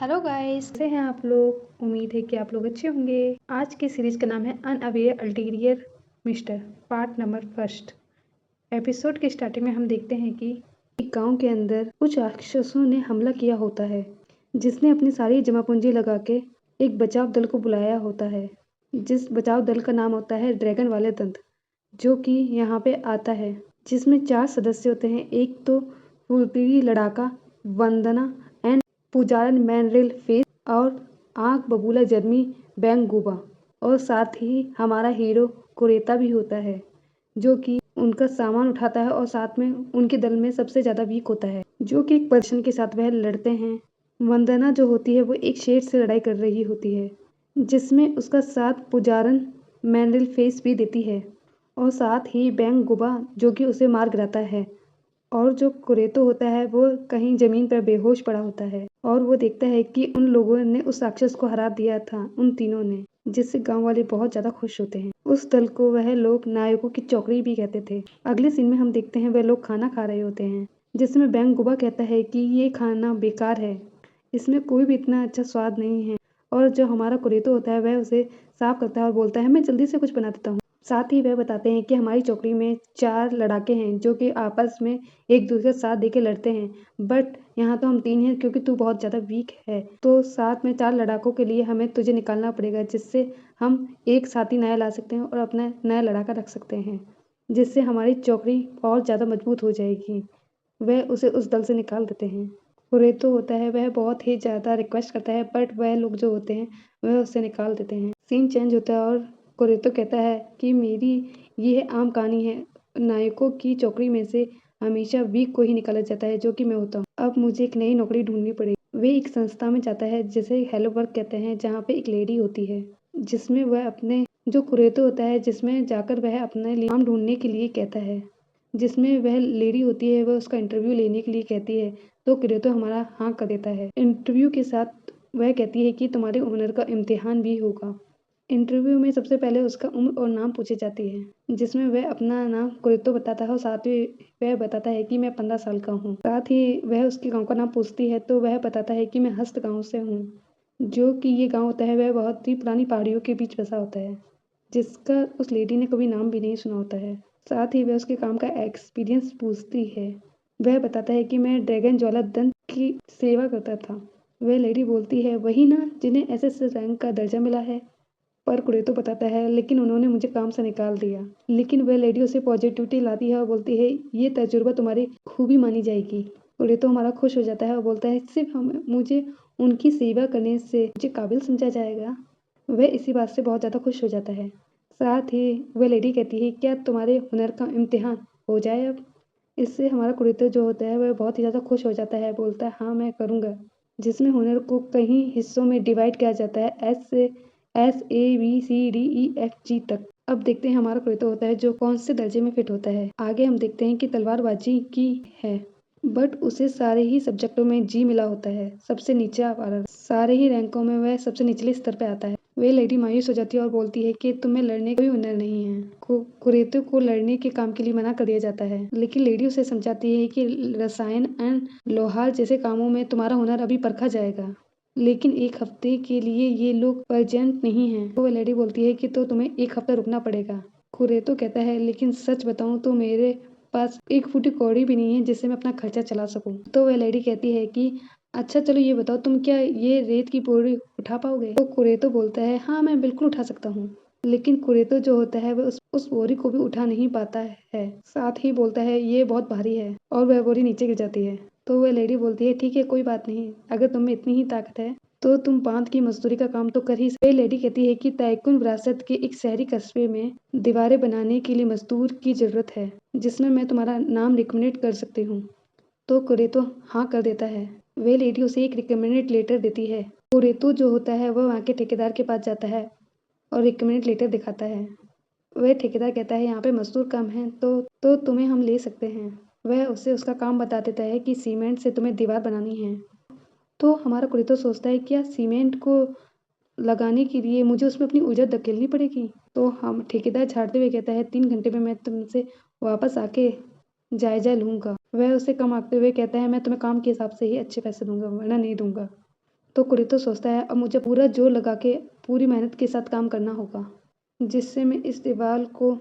Hello guys, कैसे हैं आप लोग। उम्मीद है कि आप लोग अच्छे होंगे। आज की सीरीज का नाम है unaware ulterior mister part number first. Episode के स्टार्टिंग में हम देखते हैं कि एक गांव के अंदर कुछ राक्षसों ने हमला किया होता है, जिसने अपनी सारी जमा पूंजी लगा के एक बचाव दल को बुलाया होता है। जिस बचाव दल का नाम होता है ड्रैगन वाले दंत, जो कि यहाँ पे आता है, जिसमें 4 सदस्य होते हैं। एक तो फुलपीरी लड़ाका, वंदना एंड पुजारन मैनरिल फेस और आंख बबूला जर्मी बैंग गुबा, और साथ ही हमारा हीरो कुरेता भी होता है, जो कि उनका सामान उठाता है और साथ में उनके दल में सबसे ज़्यादा वीक होता है, जो कि एक पर्सन के साथ वह लड़ते हैं। वंदना जो होती है वो एक शेर से लड़ाई कर रही होती है, जिसमें उसका साथ पुजारन मैनरिल फेस भी देती है, और साथ ही बैंग गुबा जो कि उसे मार गिराता है। और जो कुरेतो होता है वो कहीं जमीन पर बेहोश पड़ा होता है, और वो देखता है कि उन लोगों ने उस राक्षस को हरा दिया था, उन तीनों ने, जिससे गांव वाले बहुत ज्यादा खुश होते हैं। उस दल को वह लोग नायकों की चौकड़ी भी कहते थे। अगले सीन में हम देखते हैं वह लोग खाना खा रहे होते हैं, जिसमें बैंग गुबा कहता है कि ये खाना बेकार है, इसमें कोई भी इतना अच्छा स्वाद नहीं है। और जो हमारा कुरेतो होता है वह उसे साफ करता है और बोलता है मैं जल्दी से कुछ बना देता हूँ। साथ ही वह बताते हैं कि हमारी चौकड़ी में 4 लड़ाके हैं जो कि आपस में एक दूसरे का साथ दे के लड़ते हैं, बट यहाँ तो हम 3 हैं क्योंकि तू बहुत ज़्यादा वीक है, तो साथ में 4 लड़ाकों के लिए हमें तुझे निकालना पड़ेगा, जिससे हम एक साथी नया ला सकते हैं और अपना नया लड़ाका रख सकते हैं, जिससे हमारी चौकड़ी और ज़्यादा मजबूत हो जाएगी। वह उसे उस दल से निकाल देते हैं। कुरेतो होता है वह बहुत ही ज़्यादा रिक्वेस्ट करता है, बट वह लोग जो होते हैं वह उससे निकाल देते हैं। सीन चेंज होता है और कुरेतो कहता है कि मेरी ये आम कहानी है, नायकों की चौकड़ी में से हमेशा वीक को ही निकाला जाता है, जो कि मैं होता हूँ। अब मुझे एक नई नौकरी ढूंढनी पड़ेगी। वे एक संस्था में जाता है जिसे हेलो वर्क कहते हैं, जहाँ पे एक लेडी होती है, जिसमें वह अपने जो कुरेतो होता है, जिसमें जाकर वह अपने लिए काम ढूंढने के लिए कहता है, जिसमें वह लेडी होती है वह उसका इंटरव्यू लेने के लिए कहती है, तो कुरेतो हमारा हाँ कर देता है। इंटरव्यू के साथ वह कहती है कि तुम्हारे ओनर का इम्तिहान भी होगा। इंटरव्यू में सबसे पहले उसका उम्र और नाम पूछी जाती है, जिसमें वह अपना नाम कुरेतो बताता है और साथ ही वह बताता है कि मैं 15 साल का हूँ। साथ ही वह उसके गांव का नाम पूछती है, तो वह बताता है कि मैं हस्त गांव से हूँ, जो कि ये गांव होता है वह बहुत ही पुरानी पहाड़ियों के बीच बसा होता है, जिसका उस लेडी ने कभी नाम भी नहीं सुना होता है। साथ ही वह उसके काम का एक्सपीरियंस पूछती है। वह बताता है कि मैं ड्रैगन ज्वाला दंत की सेवा करता था। वह लेडी बोलती है वही ना जिन्हें एसएस रैंक का दर्जा मिला है। पर कुरेतो बताता है लेकिन उन्होंने मुझे काम से निकाल दिया। लेकिन वह लेडी उसे पॉजिटिविटी लाती है और बोलती है ये तजुर्बा तुम्हारी खूबी मानी जाएगी। कुरेतो हमारा खुश हो जाता है और बोलता है सिर्फ मुझे उनकी सेवा करने से मुझे काबिल समझा जाएगा। वह इसी बात से बहुत ज़्यादा खुश हो जाता है। साथ ही वह लेडी कहती है क्या तुम्हारे हुनर का इम्तिहान हो जाए अब। इससे हमारा कुरेतो जो होता है वह बहुत ही ज़्यादा खुश हो जाता है, बोलता है हाँ मैं करूँगा, जिसमें हुनर को कई हिस्सों में डिवाइड किया जाता है, एस से SABCDEFG तक। अब देखते हैं हमारा कुरेतो होता है जो कौन से दर्जे में फिट होता है। आगे हम देखते हैं कि तलवारबाजी की है, बट उसे सारे ही सब्जेक्टों में जी मिला होता है, सबसे नीचे वाला, सारे ही रैंकों में वह सबसे निचले स्तर पे आता है। वे लेडी मायूस हो जाती है और बोलती है कि तुम्हें लड़ने का कोई हुनर नहीं है। कुरेतो को लड़ने के काम के लिए मना कर दिया जाता है, लेकिन लेडी उसे समझाती है कि रसायन एंड लोहार जैसे कामों में तुम्हारा हुनर अभी परखा जाएगा, लेकिन 1 हफ्ते के लिए ये लोग परजेंट नहीं हैं। तो वह लेडी बोलती है कि तो तुम्हें 1 हफ्ता रुकना पड़ेगा। कुरेतो कहता है लेकिन सच बताऊं तो मेरे पास 1 फूटी कौड़ी भी नहीं है जिससे मैं अपना खर्चा चला सकूं। तो वह लेडी कहती है कि अच्छा चलो ये बताओ तुम क्या ये रेत की बोरी उठा पाओगे। तो कुरेतो बोलता है हाँ मैं बिल्कुल उठा सकता हूँ, लेकिन कुरेतो जो होता है वह उस बोरी को भी उठा नहीं पाता है। साथ ही बोलता है ये बहुत भारी है, और वह बोरी नीचे गिर जाती है। तो वह लेडी बोलती है ठीक है कोई बात नहीं, अगर तुम में इतनी ही ताकत है तो तुम बांध की मजदूरी का काम तो कर ही। वह लेडी कहती है कि तैकुन विरासत के एक शहरी कस्बे में दीवारें बनाने के लिए मजदूर की जरूरत है, जिसमें मैं तुम्हारा नाम रिकमेंड कर सकती हूँ। तो कुरेतो हाँ कर देता है। वे लेडी उसे एक रिकमेंडेड लेटर देती है। कुरेतो जो होता है वह वहाँ के ठेकेदार के पास जाता है और रिकमेंडेड लेटर दिखाता है। वह ठेकेदार कहता है यहाँ पे मजदूर कम हैं तो तुम्हें हम ले सकते हैं। वह उसे उसका काम बता देता है कि सीमेंट से तुम्हें दीवार बनानी है। तो हमारा कुरेतो सोचता है क्या सीमेंट को लगाने के लिए मुझे उसमें अपनी उजर धकेलनी पड़ेगी। तो हम ठेकेदार झाड़ते हुए कहता है 3 घंटे में मैं तुमसे वापस आके जायजा लूँगा। वह उसे कम आंकते हुए कहता है मैं तुम्हें काम के हिसाब से ही अच्छे पैसे दूंगा वरना नहीं दूंगा। तो कुरेतो सोचता है अब मुझे पूरा जोर लगा के पूरी मेहनत के साथ काम करना होगा, जिससे मैं इस दीवार को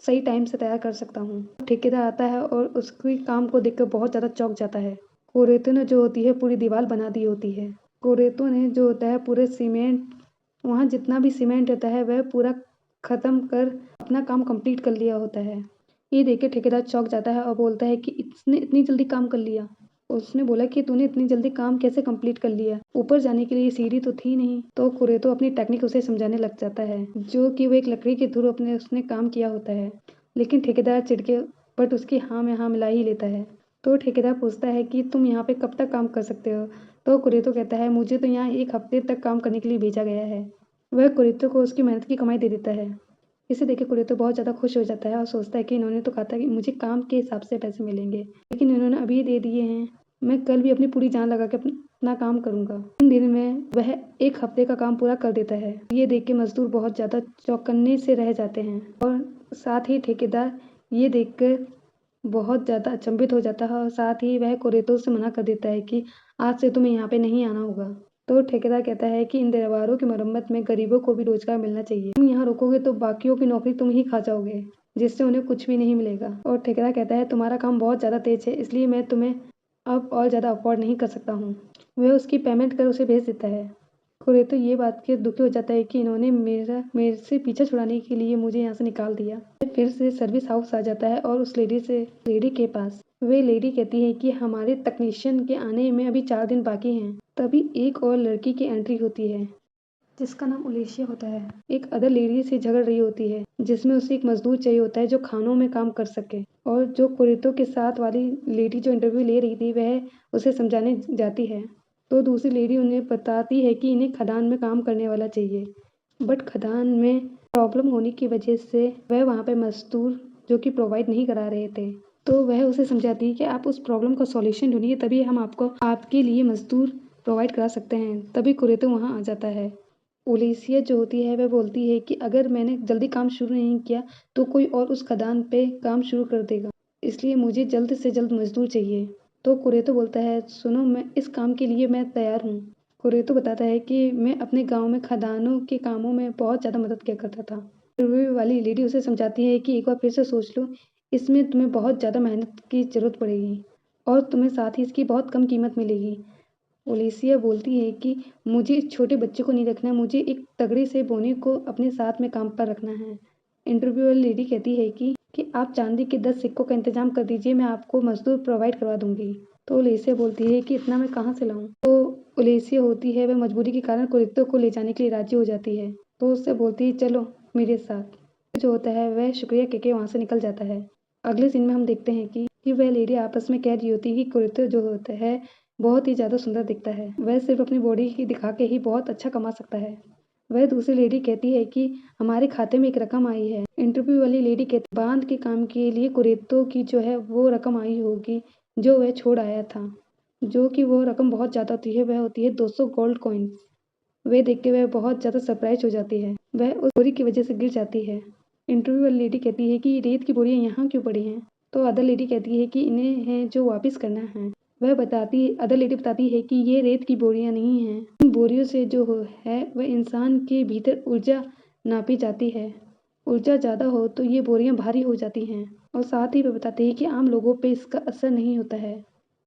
सही टाइम से तैयार कर सकता हूँ। ठेकेदार आता है और उसके काम को देखकर बहुत ज़्यादा चौंक जाता है। कुरेतो ने जो होती है पूरी दीवार बना दी होती है। कुरेतो ने जो होता है पूरे सीमेंट, वहाँ जितना भी सीमेंट होता है वह पूरा ख़त्म कर अपना काम कंप्लीट कर लिया होता है। ये देख के ठेकेदार चौंक जाता है और बोलता है कि इसने इतनी जल्दी काम कर लिया। उसने बोला कि तूने इतनी जल्दी काम कैसे कंप्लीट कर लिया, ऊपर जाने के लिए सीढ़ी तो थी नहीं। तो कुरेतो अपनी टेक्निक उसे समझाने लग जाता है, जो कि वो एक लकड़ी के थ्रू उसने काम किया होता है। लेकिन ठेकेदार चिढ़ के बट उसकी हाँ में हाँ मिला ही लेता है। तो ठेकेदार पूछता है कि तुम यहाँ पे कब तक काम कर सकते हो। तो कुरेतो कहता है मुझे तो यहाँ 1 हफ्ते तक काम करने के लिए भेजा गया है। वह कुरेतो को उसकी मेहनत की कमाई दे देता है। इसे देख के कुरेतो बहुत ज़्यादा खुश हो जाता है और सोचता है कि इन्होंने तो कहा था कि मुझे काम के हिसाब से पैसे मिलेंगे, लेकिन इन्होंने अभी दे दिए हैं। मैं कल भी अपनी पूरी जान लगा के अपना काम करूंगा। 3 दिन में वह 1 हफ्ते का काम पूरा कर देता है। ये देख के मजदूर बहुत ज़्यादा चौकन्ने से रह जाते हैं और साथ ही ठेकेदार ये देखकर बहुत ज़्यादा अचंभित हो जाता है और साथ ही वह कुरेतो से मना कर देता है कि आज से तुम्हें यहाँ पे नहीं आना होगा। तो ठेकेदार कहता है कि इन दीवारों की मरम्मत में गरीबों को भी रोजगार मिलना चाहिए। तुम यहाँ रुकोगे तो बाकियों की नौकरी तुम ही खा जाओगे, जिससे उन्हें कुछ भी नहीं मिलेगा। और ठेकेदार कहता है तुम्हारा काम बहुत ज़्यादा तेज है, इसलिए मैं तुम्हें अब और ज़्यादा अफोर्ड नहीं कर सकता हूँ। वह उसकी पेमेंट कर उसे भेज देता है। कुरेतो ये बात के दुखी हो जाता है कि इन्होंने मेरे से पीछा छुड़ाने के लिए मुझे यहाँ से निकाल दिया। फिर से सर्विस हाउस आ जाता है और उस लेडी के पास वे लेडी कहती है कि हमारे तकनीशियन के आने में अभी 4 दिन बाकी हैं। तभी एक और लड़की की एंट्री होती है, जिसका नाम उलेशिया होता है। एक अदर लेडी से झगड़ रही होती है, जिसमें उसे एक मजदूर चाहिए होता है जो खानों में काम कर सके। और जो कुरेतो के साथ वाली लेडी जो इंटरव्यू ले रही थी वह उसे समझाने जाती है। तो दूसरी लेडी उन्हें बताती है कि इन्हें खदान में काम करने वाला चाहिए, बट खदान में प्रॉब्लम होने की वजह से वह वहाँ पे मजदूर जो कि प्रोवाइड नहीं करा रहे थे। तो वह उसे समझाती है कि आप उस प्रॉब्लम का सॉल्यूशन ढूंढिए, तभी हम आपको आपके लिए मजदूर प्रोवाइड करा सकते हैं। तभी कुरेतो वहाँ आ जाता है। ओलिसिया जो होती है वह बोलती है कि अगर मैंने जल्दी काम शुरू नहीं किया तो कोई और उस खदान पे काम शुरू कर देगा, इसलिए मुझे जल्द से जल्द मजदूर चाहिए। तो कुरेतो बोलता है सुनो, मैं इस काम के लिए मैं तैयार हूँ। कुरेतो बताता है कि मैं अपने गांव में खदानों के कामों में बहुत ज़्यादा मदद किया करता था। इंटरव्यू वाली लेडी उसे समझाती है कि एक बार फिर से सोच लो, इसमें तुम्हें बहुत ज़्यादा मेहनत की ज़रूरत पड़ेगी और तुम्हें साथ ही इसकी बहुत कम कीमत मिलेगी। ओलिसिया बोलती है कि मुझे इस छोटे बच्चे को नहीं रखना, मुझे एक तगड़े से बोने को अपने साथ में काम पर रखना है। इंटरव्यू वाली लेडी कहती है कि आप चांदी के 10 सिक्कों का इंतजाम कर दीजिए, मैं आपको मजदूर प्रोवाइड करवा दूंगी। तो ओलिसिया बोलती है कि इतना मैं कहाँ से लाऊं। तो ओलिसिया होती है वह मजबूरी के कारण कुरेतो को ले जाने के लिए राजी हो जाती है। तो उससे बोलती है चलो मेरे साथ। जो होता है वह शुक्रिया कहके वहाँ से निकल जाता है। अगले सीन में हम देखते हैं कि वह लेडी आपस में कह रही होती है कि कुरेतो जो होता है बहुत ही ज़्यादा सुंदर दिखता है, वह सिर्फ अपनी बॉडी की दिखा के ही बहुत अच्छा कमा सकता है। वह दूसरी लेडी कहती है कि हमारे खाते में एक रकम आई है। इंटरव्यू वाली लेडी कहती बांध के काम के लिए कुरेतो की जो है वो रकम आई होगी जो वह छोड़ आया था, जो कि वो रकम बहुत ज़्यादा होती है, वह होती है 200 गोल्ड कॉइन्स। वह देख के वह बहुत ज़्यादा सरप्राइज हो जाती है, वह उस बोरी की वजह से गिर जाती है। इंटरव्यू वाली लेडी कहती है कि रेत की बोरियां यहाँ क्यों पड़ी हैं। तो अदर लेडी कहती है कि इन्हें है जो वापस करना है। अदर लेडी बताती है कि ये रेत की बोरियां नहीं हैं, इन बोरियों से जो है वह इंसान के भीतर ऊर्जा नापी जाती है। ऊर्जा ज़्यादा हो तो ये बोरियां भारी हो जाती हैं। और साथ ही वह बताती है कि आम लोगों पे इसका असर नहीं होता है,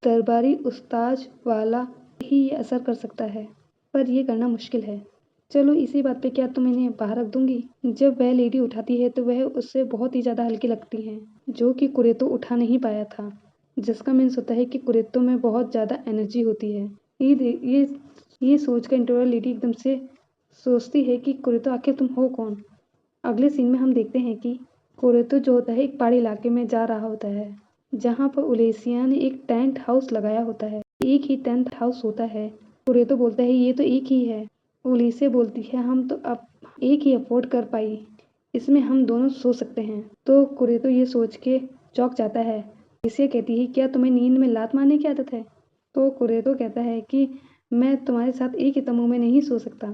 दरबारी उस्ताज वाला ही ये असर कर सकता है, पर यह करना मुश्किल है। चलो इसी बात पे क्या तुम इन्हें बाहर रख दूंगी। जब वह लेडी उठाती है तो वह उससे बहुत ही ज़्यादा हल्की लगती हैं, जो कि कुरेतो उठा नहीं पाया था, जिसका मीन्स होता है कि कुरेतो में बहुत ज़्यादा एनर्जी होती है। ये सोच कर इंटरव्यू लेडी एकदम से सोचती है कि कुरेतो आखिर तुम हो कौन। अगले सीन में हम देखते हैं कि कुरेतो जो होता है एक पहाड़ी इलाके में जा रहा होता है, जहाँ पर उलेसिया ने एक टेंट हाउस लगाया होता है। एक ही टेंट हाउस होता है। कुरेतो बोलता है ये तो एक ही है। उलेसिया बोलती है हम तो अब एक ही अफोर्ड कर पाई, इसमें हम दोनों सो सकते हैं। तो कुरेतो ये सोच के चौंक जाता है। उलेसिया कहती है क्या तुम्हें नींद में लात मारने की आदत है। तो कुरेतो कहता है कि मैं तुम्हारे साथ एक ही तंबू में नहीं सो सकता,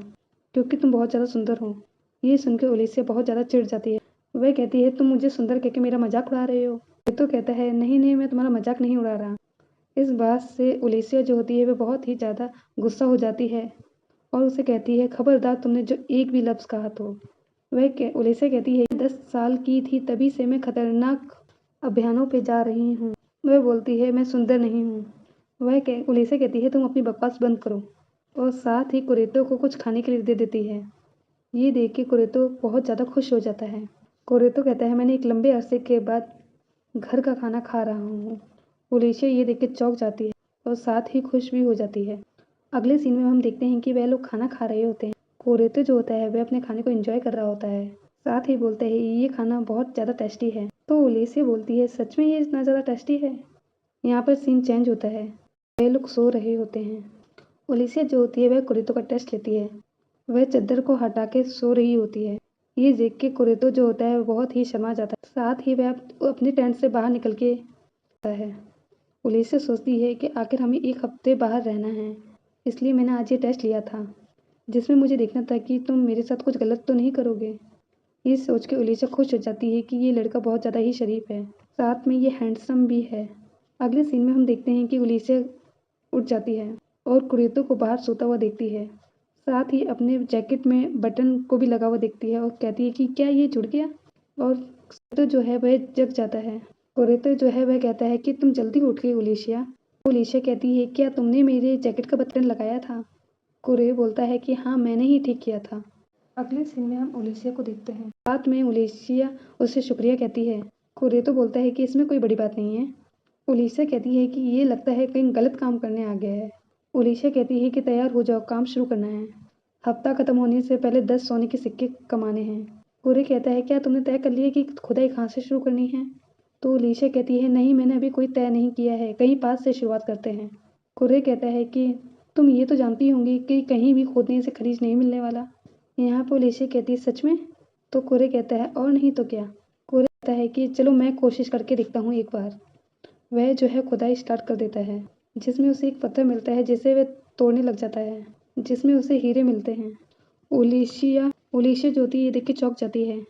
क्योंकि तुम बहुत ज़्यादा सुंदर हो। ये सुनकर उलेसिया बहुत ज़्यादा चिढ़ जाती है। वह कहती है तुम मुझे सुंदर कहकर मेरा मजाक उड़ा रहे हो। कुरेतो कहता है नहीं नहीं, मैं तुम्हारा मजाक नहीं उड़ा रहा, इस बात से उलिसिया जो होती है वह बहुत ही ज़्यादा गुस्सा हो जाती है और उसे कहती है, खबरदार तुमने जो एक भी लफ्ज़ कहा तो। उलिसिया कहती है, 10 साल की थी तभी से मैं खतरनाक अभियानों पे जा रही हूँ। वह बोलती है, मैं सुंदर नहीं हूँ। उलिसिया कहती है, तुम अपनी बकवास बंद करो, और साथ ही कुरेतो को कुछ खाने के लिए दे देती है। ये देख के कुरेतो बहुत ज़्यादा खुश हो जाता है। कुरेतो कहता है, मैंने एक लंबे अरसे के बाद घर का खाना खा रहा हूँ। उलिसिया ये देख के चौंक जाती है और साथ ही खुश भी हो जाती है। अगले सीन में हम देखते हैं कि वह लोग खाना खा रहे होते हैं। कुरेतो जो होता है वह अपने खाने को एंजॉय कर रहा होता है, साथ ही बोलता है, ये खाना बहुत ज़्यादा टेस्टी है। तो उलिसिया बोलती है, सच में ये इतना ज़्यादा टेस्टी है? यहाँ पर सीन चेंज होता है, वह लोग सो रहे होते हैं। उलिसिया जो होती है वह कुरेतो का टेस्ट लेती है। वह चादर को हटा के सो रही होती है। ये देख के कुरेतो जो होता है बहुत ही शर्मा जाता है, साथ ही वह अपने टेंट से बाहर निकल के आता है। उलिसिया सोचती है कि आखिर हमें एक हफ्ते बाहर रहना है, इसलिए मैंने आज ये टेस्ट लिया था, जिसमें मुझे देखना था कि तुम मेरे साथ कुछ गलत तो नहीं करोगे। ये सोच के उलिसिया खुश हो जाती है कि ये लड़का बहुत ज़्यादा ही शरीफ है, साथ में ये हैंडसम भी है। अगले सीन में हम देखते हैं कि उलिसिया उठ जाती है और कुरेतो को बाहर सोता हुआ देखती है, साथ ही अपने जैकेट में बटन को भी लगा हुआ देखती है और कहती है कि क्या ये जुड़ गया? और कुरेतो जो है वह जग जाता है। कुरेतो जो है वह कहता है कि तुम जल्दी उठ गई उलिसिया। उलिसिया कहती है, क्या तुमने मेरे जैकेट का बटन लगाया था? कुरे बोलता है कि हाँ, मैंने ही ठीक किया था। अगले सीन में हम उलिसिया को देखते हैं। रात में उलिसिया उससे शुक्रिया कहती है। कुरेतो बोलता है कि इसमें कोई बड़ी बात नहीं है। उलिसिया कहती है कि ये लगता है कहीं गलत काम करने आ गया है। उलिसिया कहती है कि तैयार हो जाओ, काम शुरू करना है। हफ्ता खत्म होने से पहले 10 सोने के सिक्के कमाने हैं। कुरे कहता है, क्या तुमने तय कर लिया कि खुदाई कहाँ से शुरू करनी है? तो उलिसिया कहती है, नहीं, मैंने अभी कोई तय नहीं किया है, कहीं पास से शुरुआत करते हैं। कुरे कहता है कि तुम ये तो जानती होंगी कि कहीं भी खोदने से खनिज नहीं मिलने वाला। यहाँ पर उलिसिया कहती है, सच में? तो कुरे कहता है, और नहीं तो क्या। कुरे कहता है कि चलो मैं कोशिश करके देखता हूँ एक बार। वह जो है खुदाई स्टार्ट कर देता है, जिसमें उसे एक पत्थर मिलता है जिसे वह तोड़ने लग जाता है, जिसमें उसे हीरे मिलते हैं। उलिसिया जो होती है ये देख के चौंक जाती है।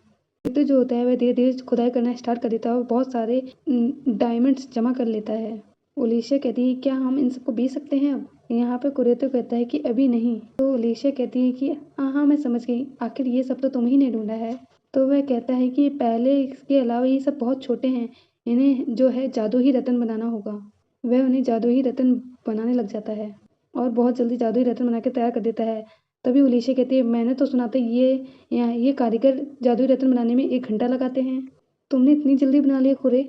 तो जो होता है वह धीरे धीरे खुदाई करना स्टार्ट कर देता है और बहुत सारे डायमंड्स जमा कर लेता है। उलिसिया कहती है, क्या हम इन सबको बेच सकते हैं अब? यहाँ पे कुरेतो कहता है कि अभी नहीं। तो उलिसिया कहती है कि हाँ हाँ, मैं समझ गई, आखिर ये सब तो तुम ही ने ढूंढा है। तो वह कहता है कि पहले इसके अलावा ये सब बहुत छोटे हैं, इन्हें जो है जादू ही रतन बनाना होगा। वह उन्हें जादू ही रतन बनाने लग जाता है और बहुत जल्दी जादू ही रतन बना के तैयार कर देता है। तभी उलिसिया कहती है, मैंने तो सुना था ये कारीगर जादू ही रतन बनाने में 1 घंटा लगाते हैं, तुमने इतनी जल्दी बना लिया कुरे?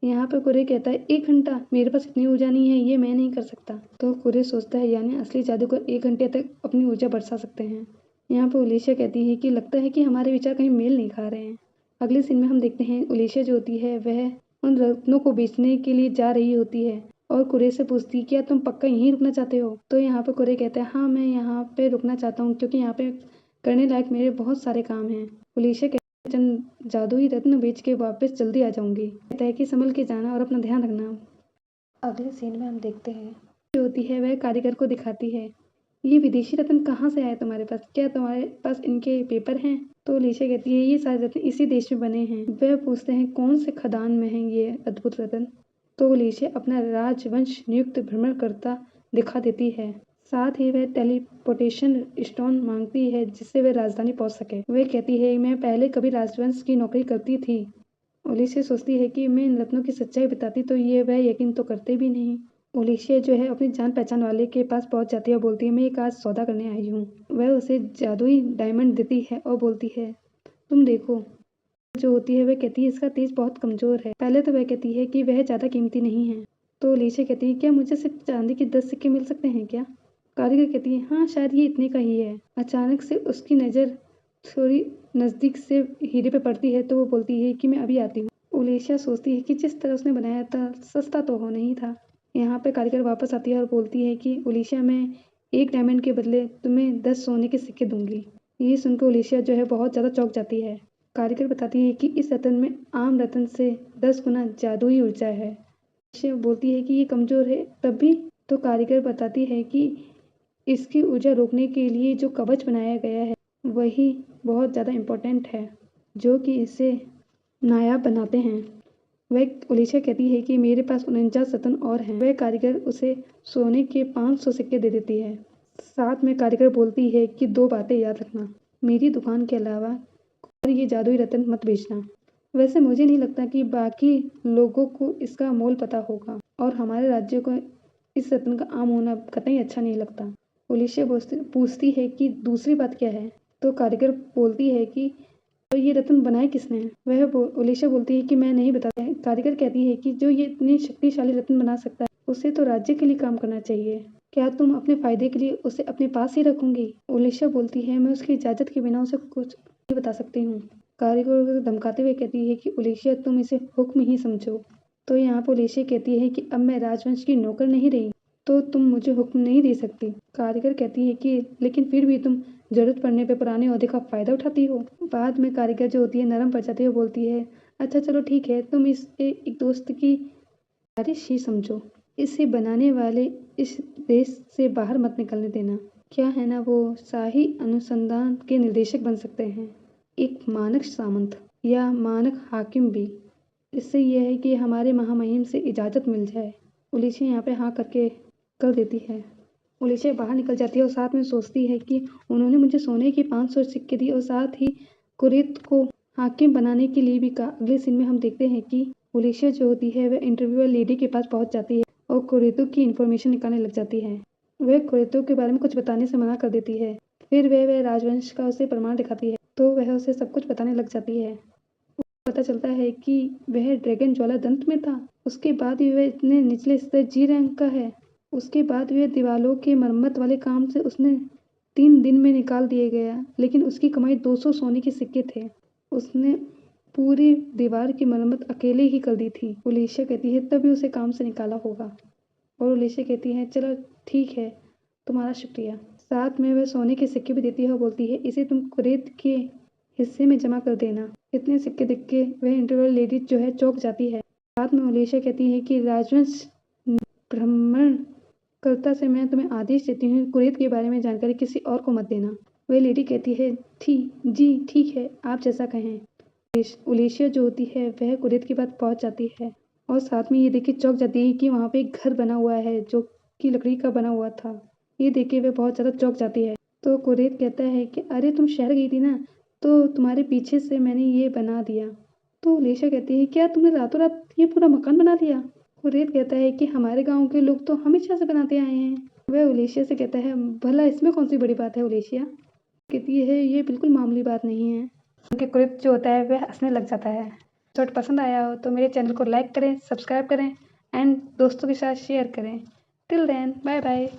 यहाँ पे कुरे कहता है, 1 घंटा? मेरे पास इतनी ऊर्जा नहीं है, ये मैं नहीं कर सकता। तो कुरे सोचता है, यानी असली जादूगर 1 घंटे तक अपनी ऊर्जा बरसा सकते हैं। यहाँ पे उलिसिया कहती है कि लगता है कि हमारे विचार कहीं मेल नहीं खा रहे हैं। अगले सीन में हम देखते हैं उलिसिया जो होती है वह उन रत्नों को बेचने के लिए जा रही होती है और कुरे से पूछती है, क्या तुम पक्का यहीं रुकना चाहते हो? तो यहाँ पे कुरे कहता है, हाँ, मैं यहाँ पे रुकना चाहता हूँ क्योंकि यहाँ पे करने लायक मेरे बहुत सारे काम हैं। उलिसिया कहता है, चंद जादुई रत्न बेच के वापस जल्दी आ जाऊंगी। कहता है कि संभल के जाना और अपना ध्यान रखना। अगले सीन में हम देखते हैं जो होती है वह कारीगर को दिखाती है, ये विदेशी रत्न कहाँ से आए तुम्हारे पास? क्या तुम्हारे पास इनके पेपर हैं? तो उलिसिया कहती है, ये सारे रत्न इसी देश में बने हैं। वह पूछते हैं, कौन से खदान में हैं ये अद्भुत रत्न? तो उलिसिया अपना राजवंश नियुक्त भ्रमणकर्ता दिखा देती है, साथ ही वह टेलीपोर्टेशन स्टोन मांगती है जिससे वह राजधानी पहुंच सके। वह कहती है, मैं पहले कभी राजवंश की नौकरी करती थी। उलिसिया सोचती है कि मैं इन रत्नों की सच्चाई बताती तो ये वह यकीन तो करते भी नहीं। उलिसिया जो है अपनी जान पहचान वाले के पास पहुंच जाती है और बोलती है, मैं एक आज सौदा करने आई हूँ। वह उसे जादुई डायमंड देती है और बोलती है, तुम देखो। जो होती है वह कहती है, इसका तेज बहुत कमजोर है। पहले तो वह कहती है कि वह ज़्यादा कीमती नहीं है। तो उलिसिया कहती है, क्या मुझे सिर्फ चांदी के 10 सिक्के मिल सकते हैं क्या? कारीगर कहती है, हाँ, शायद ये इतने का ही है। अचानक से उसकी नज़र थोड़ी नज़दीक से हीरे पे पड़ती है तो वो बोलती है कि मैं अभी आती हूँ। उलिसिया सोचती है कि जिस तरह उसने बनाया था सस्ता तो हो नहीं था। यहाँ पे कारीगर वापस आती है और बोलती है कि उलिसिया, मैं 1 डायमंड के बदले तुम्हें 10 सोने के सिक्के दूंगी। ये सुनकर उलिसिया जो है बहुत ज़्यादा चौंक जाती है। कारीगर बताती है कि इस रत्न में आम रत्न से 10 गुना जादुई ऊर्जा है। उलिसिया बोलती है कि ये कमज़ोर है, तब भी। तो कारीगर बताती है कि इसकी ऊर्जा रोकने के लिए जो कवच बनाया गया है वही बहुत ज़्यादा इम्पोर्टेंट है, जो कि इसे नायाब बनाते हैं। वह उलिशा कहती है कि मेरे पास 49 रत्न और हैं। वह कारीगर उसे सोने के 500 सिक्के दे देती है। साथ में कारीगर बोलती है कि 2 बातें याद रखना, मेरी दुकान के अलावा और ये जादुई रत्न मत बेचना। वैसे मुझे नहीं लगता कि बाकी लोगों को इसका मोल पता होगा और हमारे राज्य को इस रत्न का आम होना कतई अच्छा नहीं लगता। उलिशा पूछती है कि दूसरी बात क्या है, तो कारीगर बोलती है कि तो ये रत्न बनाए किसने है। उलिशा बोलती है कि मैं नहीं बताता है। कारीगर कहती है कि जो ये इतने शक्तिशाली रत्न बना सकता है उसे तो राज्य के लिए काम करना चाहिए। क्या तुम अपने फायदे के लिए उसे अपने पास ही रखोगी? उलिशा बोलती है मैं उसकी इजाजत के बिना उसे कुछ नहीं बता सकती हूँ। कारीगर को धमकाते हुए कहती है कि उलिशा तुम इसे हुक्म ही समझो। तो यहाँ पर उलिशा कहती है कि अब मैं राजवंश की नौकर नहीं रही तो तुम मुझे हुक्म नहीं दे सकती। कारीगर कहती है कि लेकिन फिर भी तुम जरूरत पड़ने पे पुराने ओहदे का फायदा उठाती हो। बाद में कारीगर जो होती है नरम पड़ जाती है, बोलती है अच्छा चलो ठीक है, तुम इसे एक दोस्त की बारिश ही समझो। इसे बनाने वाले इस देश से बाहर मत निकलने देना। क्या है ना, वो शाही अनुसंधान के निर्देशक बन सकते हैं, एक मानक सामंत या मानक हाकिम भी। इससे यह है कि हमारे महामहिम से इजाज़त मिल जाए। उलिशा यहाँ पे हाँ करके कर देती है। उलिशा बाहर निकल जाती है और साथ में सोचती है कि उन्होंने मुझे सोने के 500 सिक्के दिए और साथ ही कुरैत को हाकिम बनाने के लिए भी कहा। अगले सीन में हम देखते हैं कि उलिशा जो होती है वह इंटरव्यूअर लेडी के पास पहुंच जाती है और कुरैतों की इन्फॉर्मेशन निकालने लग जाती है। वह कुरैतों के बारे में कुछ बताने से मना कर देती है। फिर वह राजवंश का उसे प्रमाण दिखाती है तो वह उसे सब कुछ बताने लग जाती है। पता चलता है कि वह ड्रैगन ज्वाला दंत में था। उसके बाद भी वह इतने निचले स्तर जी रैंक का है। उसके बाद वह दीवालों के मरम्मत वाले काम से उसने 3 दिन में निकाल दिया गया, लेकिन उसकी कमाई 200 सोने के सिक्के थे। उसने पूरी दीवार की मरम्मत अकेले ही कर दी थी। उलिशा कहती है तभी उसे काम से निकाला होगा और उलिशा कहती है चलो ठीक है, तुम्हारा शुक्रिया। साथ में वह सोने के सिक्के भी देती है और बोलती है इसे तुम कुरैत के हिस्से में जमा कर देना। इतने सिक्के देख के वह इंटरव्यूअर लेडी जो है चौंक जाती है। साथ में उलिशा कहती है कि राजवंश भ्रमण कर्ता से मैं तुम्हें आदेश देती हूँ कुरैत के बारे में जानकारी किसी और को मत देना। वह लेडी कहती है जी ठीक है, आप जैसा कहें। उलिशा जो होती है वह कुरैत के पास पहुंच जाती है और साथ में ये देख के चौंक जाती है कि वहाँ पे एक घर बना हुआ है जो कि लकड़ी का बना हुआ था। ये देख के वह बहुत ज़्यादा चौंक जाती है। तो कुरैत कहता है कि अरे तुम शहर गई थी ना, तो तुम्हारे पीछे से मैंने ये बना दिया। तो उलिशा कहती है क्या तुमने रातों रात ये पूरा मकान बना दिया? कुरैत कहता है कि हमारे गांव के लोग तो हमेशा से बनाते आए हैं। वह उलिशा से कहता है भला इसमें कौन सी बड़ी बात है? उलिशा कहती है ये बिल्कुल मामूली बात नहीं है। उनके कुरैत जो होता है वह हंसने लग जाता है। एपिसोड पसंद आया हो तो मेरे चैनल को लाइक करें, सब्सक्राइब करें एंड दोस्तों के साथ शेयर करें। Till then bye bye.